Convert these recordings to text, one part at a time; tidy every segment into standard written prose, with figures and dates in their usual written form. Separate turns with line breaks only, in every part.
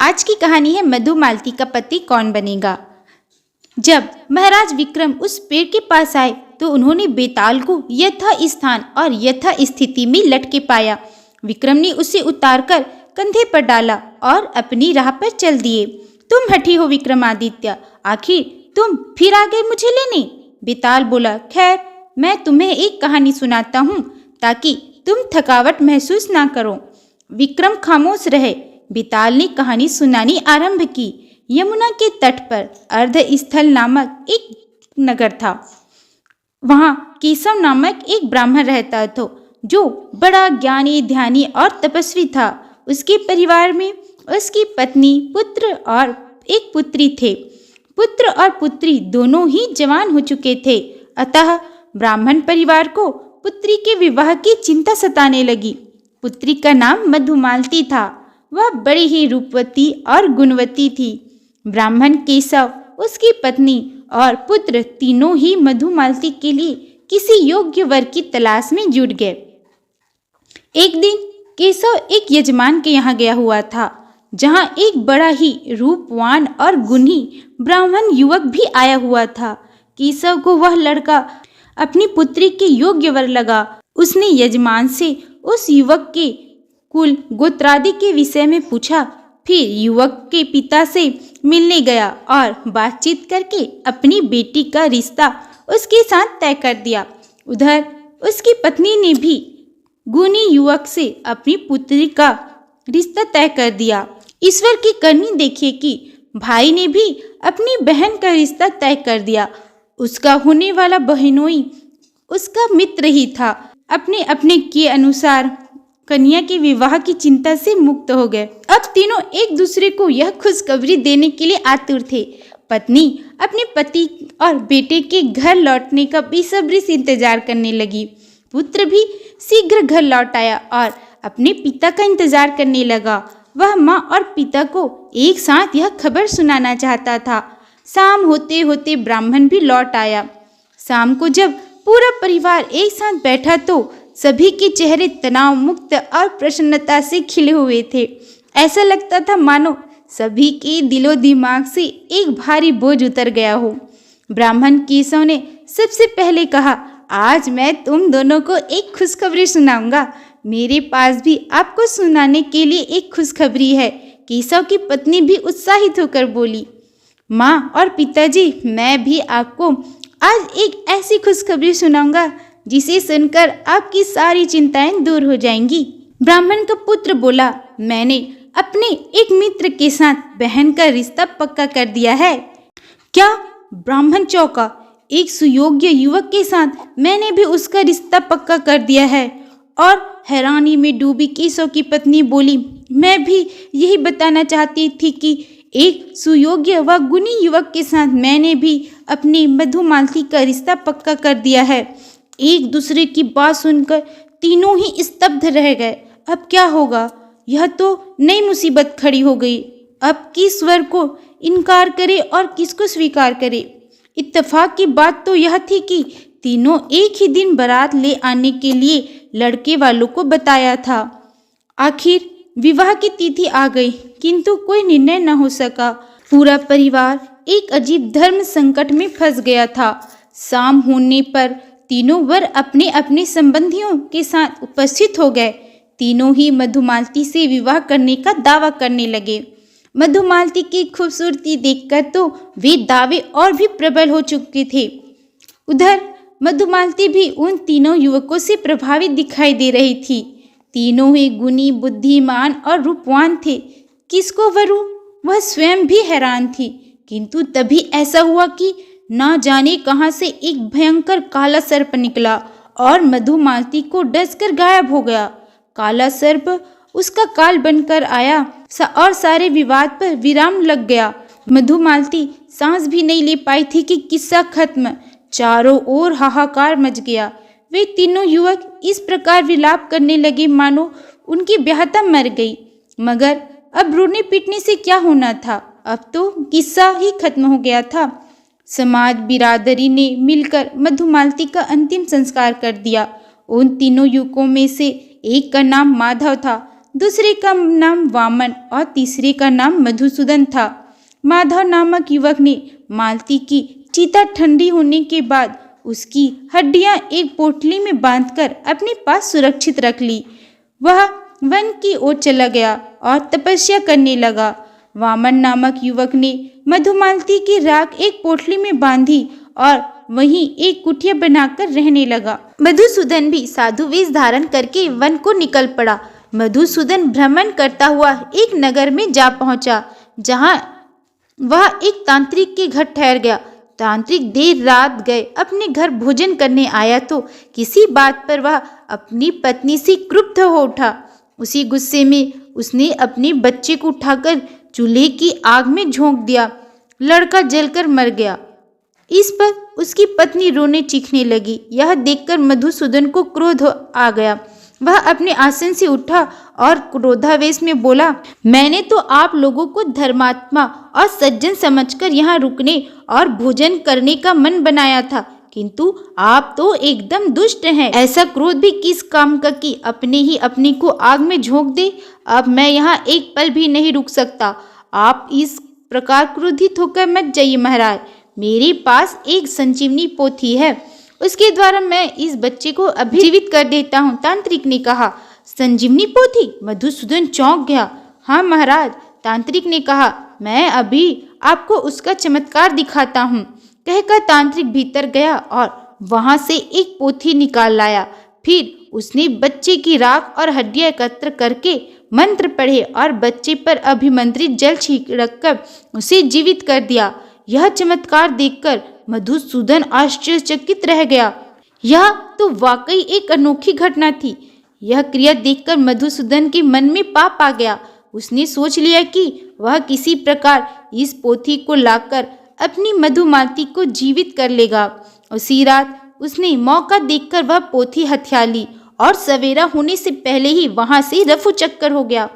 आज की कहानी है मधुमालती का पति कौन बनेगा। जब महाराज विक्रम उस पेड़ के पास आए तो उन्होंने बेताल को यथा स्थान और यथा स्थिति में लटके पाया। विक्रम ने उसे उतारकर कंधे पर डाला और अपनी राह पर चल दिए। तुम हठी हो विक्रमादित्य, आखिर तुम फिर आ गए मुझे लेने। बेताल बोला, खैर मैं तुम्हें एक कहानी सुनाता हूँ ताकि तुम थकावट महसूस ना करो। विक्रम खामोश रहे। बेताल ने कहानी सुनानी आरंभ की। यमुना के तट पर अर्धस्थल नामक एक नगर था। वहाँ केशव नामक एक ब्राह्मण रहता था जो बड़ा ज्ञानी, ध्यानी और तपस्वी था। उसके परिवार में उसकी पत्नी, पुत्र और एक पुत्री थे। पुत्र और पुत्री दोनों ही जवान हो चुके थे। अतः ब्राह्मण परिवार को पुत्री के विवाह की चिंता सताने लगी। पुत्री का नाम मधुमालती था। वह बड़ी ही रूपवती और गुणवती थी। ब्राह्मण केशव, उसकी पत्नी और पुत्र तीनों ही मधुमालती के लिए किसी योग्य वर की तलाश में जुट गए। एक दिन केशव एक यजमान के यहाँ गया हुआ था, जहाँ एक बड़ा ही रूपवान और गुणी ब्राह्मण युवक भी आया हुआ था। केशव को वह लड़का अपनी पुत्री के योग्य वर लगा। उसने यजमान से उस युवक के कुल गोत्रादि के विषय में पूछा। फिर युवक के पिता से मिलने गया और बातचीत करके अपनी बेटी का रिश्ता उसके साथ तय कर दिया। उधर उसकी पत्नी ने भी गुणी युवक से अपनी पुत्री का रिश्ता तय कर दिया। ईश्वर की करनी देखिए कि भाई ने भी अपनी बहन का रिश्ता तय कर दिया। उसका होने वाला बहनोई उसका मित्र ही था। अपने अपने के अनुसार कन्या के विवाह की चिंता से मुक्त हो गए। अब तीनों एक दूसरे को यह खुशखबरी देने के लिए आतुर थे। पत्नी अपने पति और बेटे के घर लौटने का बेसब्री से इंतजार करने लगी। पुत्र भी शीघ्र घर लौट आया और अपने पिता का इंतजार करने लगा। वह माँ और पिता को एक साथ यह खबर सुनाना चाहता था। शाम होते होते ब्राह्मण भी लौट आया। शाम को जब पूरा परिवार एक साथ बैठा तो सभी के चेहरे तनाव मुक्त और प्रसन्नता से खिले हुए थे। ऐसा लगता था मानो सभी के दिलो दिमाग से एक भारी बोझ उतर गया हो। ब्राह्मण केशव ने सबसे पहले कहा, आज मैं तुम दोनों को एक खुशखबरी सुनाऊंगा। मेरे पास भी आपको सुनाने के लिए एक खुशखबरी है। केशव की पत्नी भी उत्साहित होकर बोली, माँ और पिताजी, मैं भी आपको आज एक ऐसी खुशखबरी सुनाऊंगा जिसे सुनकर आपकी सारी चिंताएं दूर हो जाएंगी। ब्राह्मण का पुत्र बोला, मैंने अपने एक मित्र के साथ बहन का रिश्ता पक्का कर दिया है। क्या? ब्राह्मण चौंका। एक सुयोग्य युवक के साथ मैंने भी उसका रिश्ता पक्का कर दिया है। और हैरानी में डूबी केशव की पत्नी बोली, मैं भी यही बताना चाहती थी कि एक सुयोग्य व गुणी युवक के साथ मैंने भी अपनी मधुमालती का रिश्ता पक्का कर दिया है। एक दूसरे की बात सुनकर तीनों ही स्तब्ध रह गए। अब क्या होगा? यह तो नई मुसीबत खड़ी हो गई। अब किस वर को इनकार करे और किसको स्वीकार करे? इत्तेफाक की बात तो यह थी कि तीनों एक ही दिन बारात ले आने के लिए लड़के वालों को बताया था। आखिर विवाह की तिथि आ गई, किंतु कोई निर्णय न हो सका। पूरा परिवार एक अजीब धर्म संकट में फंस गया था। शाम होने पर तीनों वर अपने अपने संबंधियों के साथ उपस्थित हो गए। तीनों ही मधुमालती से विवाह करने का दावा करने लगे। मधुमालती की खूबसूरती देखकर तो वे दावे और भी प्रबल हो चुके थे। उधर मधुमालती भी उन तीनों युवकों से प्रभावित दिखाई दे रही थी। तीनों ही गुणी, बुद्धिमान और रूपवान थे। किसको वरू? वह स्वयं भी हैरान थी। किंतु तभी ऐसा हुआ कि न जाने कहां से एक भयंकर काला सर्प निकला और मधुमालती को डसकर गायब हो गया। काला सर्प उसका काल बनकर आया और सारे विवाद पर विराम लग गया। मधुमालती सांस भी नहीं ले पाई थी कि किस्सा खत्म। चारों ओर हाहाकार मच गया। वे तीनों युवक इस प्रकार विलाप करने लगे मानो उनकी ब्याहता मर गई। मगर अब रोने पीटने से क्या होना था? अब तो किस्सा ही खत्म हो गया था। समाज बिरादरी ने मिलकर मधुमालती का अंतिम संस्कार कर दिया। उन तीनों युवकों में से एक का नाम माधव था, दूसरे का नाम वामन और तीसरे का नाम मधुसूदन था। माधव नामक युवक ने मालती की चिता ठंडी होने के बाद उसकी हड्डियां एक पोटली में बांधकर अपने पास सुरक्षित रख ली। वह वन की ओर चला गया और तपस्या करने लगा। वामन नामक युवक ने मधुमालती की राख एक पोटली में बांधी और वहीं एक कुटिया बनाकर रहने लगा। मधुसूदन भी साधु वेश धारण करके वन को निकल पड़ा। मधुसूदन भ्रमण करता हुआ एक नगर में जा पहुंचा, जहां वह एक तांत्रिक के घर ठहर गया। तांत्रिक देर रात गए अपने घर भोजन करने आया तो किसी बात पर वह अपनी पत्नी से क्रुद्ध हो उठा। उसी गुस्से में उसने अपने बच्चे को उठाकर चूल्हे की आग में झोंक दिया। लड़का जलकर मर गया। इस पर उसकी पत्नी रोने चीखने लगी। यह देखकर मधुसूदन को क्रोध आ गया। वह अपने आसन से उठा और क्रोधावेश में बोला, मैंने तो आप लोगों को धर्मात्मा और सज्जन समझकर यहाँ रुकने और भोजन करने का मन बनाया था, किंतु आप तो एकदम दुष्ट हैं। ऐसा क्रोध भी किस काम का कि अपने ही अपने को आग में झोंक दे। अब मैं यहाँ एक पल भी नहीं रुक सकता। आप इस प्रकार क्रोधित होकर मत जाइए महाराज। मेरे पास एक संजीवनी पोथी है, उसके द्वारा मैं इस बच्चे को अभी जीवित कर देता हूँ। तांत्रिक ने कहा। संजीवनी पोथी? मधुसूदन चौंक गया। हाँ महाराज, तांत्रिक ने कहा, मैं अभी आपको उसका चमत्कार दिखाता हूँ। कहकर तांत्रिक भीतर गया और वहां से एक पोथी निकाल लाया। फिर उसने बच्चे की राख और हड्डियां एकत्र करके मंत्र पढ़े और बच्चे पर अभिमंत्रित जल छिड़ककर उसे जीवित कर दिया। यह चमत्कार देखकर मधुसूदन आश्चर्यचकित रह गया। यह तो वाकई एक अनोखी घटना थी। यह क्रिया देखकर मधुसूदन के मन में पाप आ गया। उसने सोच लिया कि वह किसी प्रकार इस पोथी को लाकर अपनी मधुमालती को जीवित कर लेगा। उसी रात उसने मौका देखकर वह पोथी हथिया ली और सवेरा होने से पहले ही वहां से रफू चक्कर हो गया।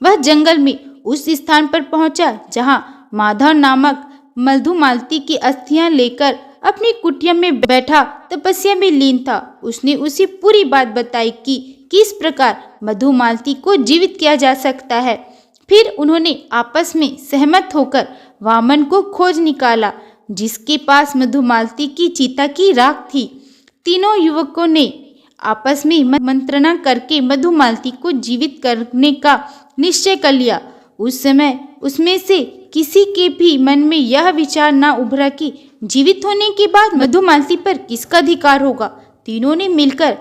वह जंगल में उस स्थान पर पहुंचा जहां माधव नामक मधुमालती की अस्थियां लेकर अपनी कुटिया में बैठा तपस्या में लीन था। उसने उसे पूरी बात बताई कि किस प्रकार मधुमालती को जीवित किया जा सकता है। फिर उन्होंने आपस में सहमत होकर वामन को खोज निकाला, जिसके पास मधुमालती की चिता की राख थी। तीनों युवकों ने आपस में मंत्रणा करके मधुमालती को जीवित करने का निश्चय कर लिया। उस समय उसमें से किसी के भी मन में यह विचार न उभरा कि जीवित होने के बाद मधुमालती पर किसका अधिकार होगा। तीनों ने मिलकर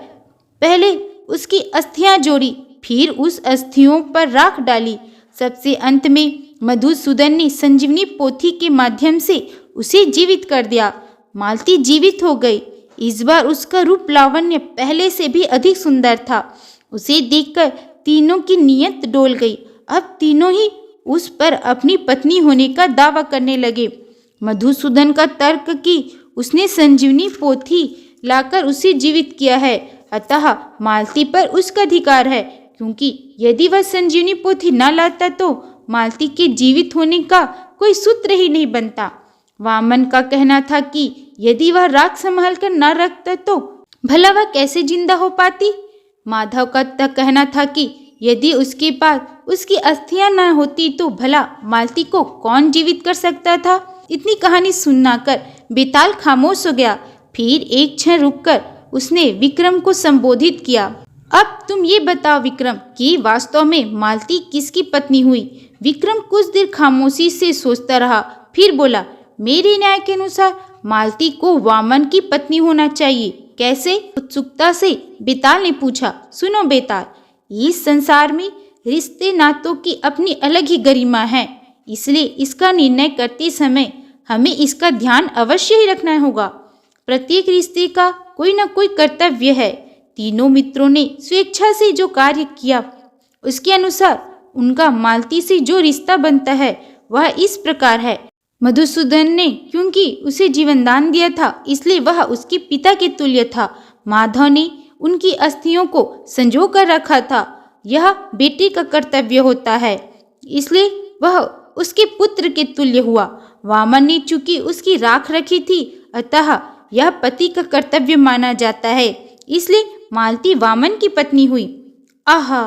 पहले उसकी अस्थियां जोड़ी, फिर उस अस्थियों पर राख डाली। सबसे अंत में मधुसूदन ने संजीवनी पोथी के माध्यम से उसे जीवित कर दिया। मालती जीवित हो गई। इस बार उसका रूप लावण्य पहले से भी अधिक सुंदर था। उसे देखकर तीनों की नीयत डोल गई। अब तीनों ही उस पर अपनी पत्नी होने का दावा करने लगे। मधुसूदन का तर्क कि उसने संजीवनी पोथी लाकर उसे जीवित किया है, अतः मालती पर उसका अधिकार है, क्योंकि यदि वह संजीवनी पोथी न लाता तो मालती के जीवित होने का कोई सूत्र ही नहीं बनता। वामन का कहना था कि यदि वह राख संभाल कर न रखता तो भला वह कैसे जिंदा हो पाती। माधव का कहना था कि यदि उसके पास उसकी अस्थियां न होती तो भला मालती को कौन जीवित कर सकता था। इतनी कहानी सुनना कर बेताल खामोश हो गया। फिर एक क्षण रुककर उसने विक्रम को संबोधित किया। अब तुम ये बताओ विक्रम कि वास्तव में मालती किसकी पत्नी हुई। विक्रम कुछ देर खामोशी से सोचता रहा, फिर बोला, मेरे न्याय के अनुसार मालती को वामन की पत्नी होना चाहिए। कैसे? उत्सुकता से बेताल ने पूछा। सुनो बेताल, इस संसार में रिश्ते नातों की अपनी अलग ही गरिमा है, इसलिए इसका निर्णय करते समय हमें इसका ध्यान अवश्य ही रखना होगा। प्रत्येक रिश्ते का कोई न कोई कर्तव्य है। तीनों मित्रों ने स्वेच्छा से जो कार्य किया उसके अनुसार उनका मालती से जो रिश्ता बनता है वह इस प्रकार है। मधुसूदन ने क्योंकि उसे जीवनदान दिया था इसलिए वह उसके पिता के तुल्य था। माधव ने उनकी अस्थियों को संजो कर रखा था, यह बेटे का कर्तव्य होता है, इसलिए वह उसके पुत्र के तुल्य हुआ। वामन ने चूंकि उसकी राख रखी थी, अतः यह पति का कर्तव्य माना जाता है, इसलिए मालती वामन की पत्नी हुई। आहा,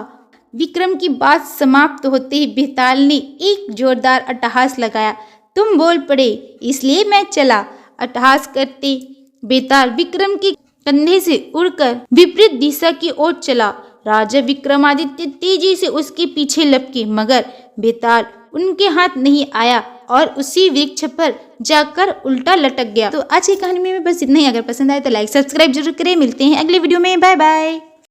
विक्रम की बात समाप्त होते ही बेताल ने एक जोरदार अट्टहास लगाया। तुम बोल पड़े इसलिए मैं चला। अट्टहास करते बेताल विक्रम के कंधे से उड़कर विपरीत दिशा की ओर चला। राजा विक्रमादित्य तेजी से उसके पीछे लपके, मगर बेताल उनके हाथ नहीं आया और उसी वृक्ष पर जाकर उल्टा लटक गया। तो आज की कहानी में बस इतना ही। अगर पसंद आए तो लाइक सब्सक्राइब जरूर करें। मिलते हैं अगले वीडियो में। Bye bye.